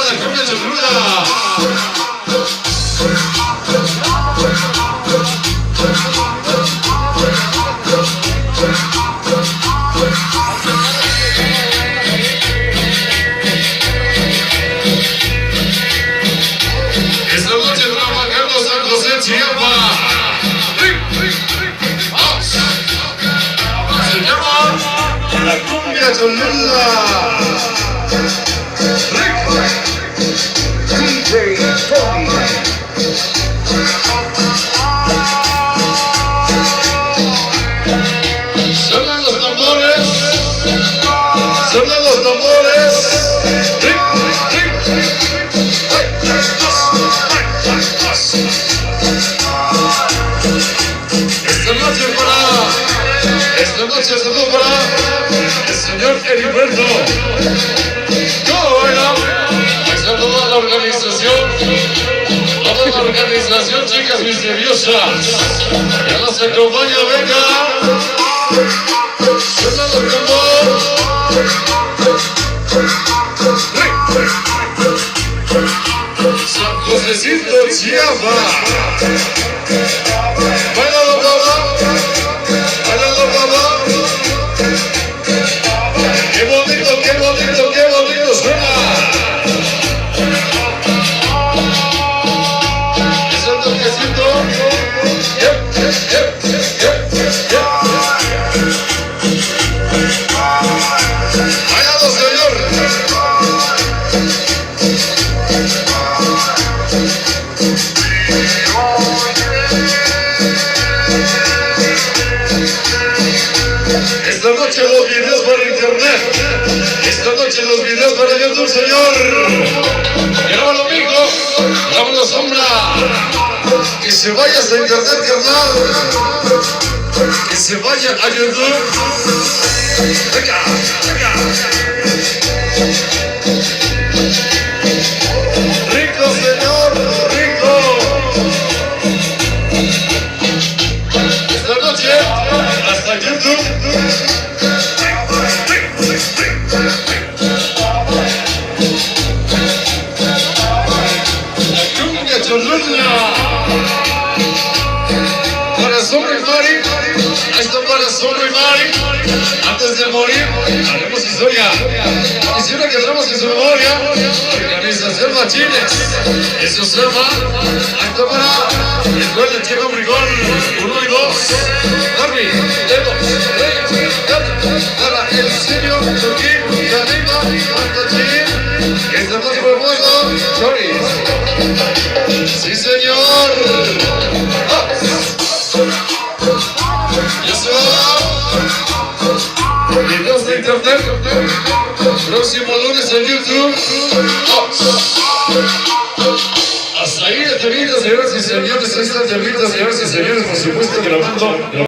la cumbia choluda. Esta noche trabajando San José, Chiapas. Se llama la cumbia choluda. DJ Tony. Suenan los tambores. Suenan los tambores. Esta noche se para el señor Heriberto. ¿Cómo baila? A toda la organización. Toda la organización, chicas misteriosas. Ya nos acompaña, venga. Suena el tambor. San Josecito, Chiapas. Bailalo, papá. Bailalo, papá. Qué bonito, qué bonito, qué bonito suena. Es el toquecito. Bailalo, señor. Esta noche los videos para internet. Esta noche los videos para YouTube, señor. Grábalo, mijo. Grábalo, sombra. Que se vaya hasta internet, carnal. Que se vaya a YouTube. Venga, venga. Rico, señor, rico. Esta noche hasta YouTube. La cumbia choluda. Para Sombra y Mari. Esto para Sombra y Mari. Antes de morir, haremos historia. Quisiera que entramos en su memoria. Organización Machines. Eso se llama. Acto para el gol del Chico Brigón. 1 y 2. Darby, Evo, Rey, para el serio, Turquín, Canima, Pantachín. Esta noche por fuego, Chori. Sí, señor. Ya se va. Videos de internet. Próximo lunes en YouTube. Hasta ahí, señoras y señores. Ahí están, señoras y señores, por supuesto, grabando.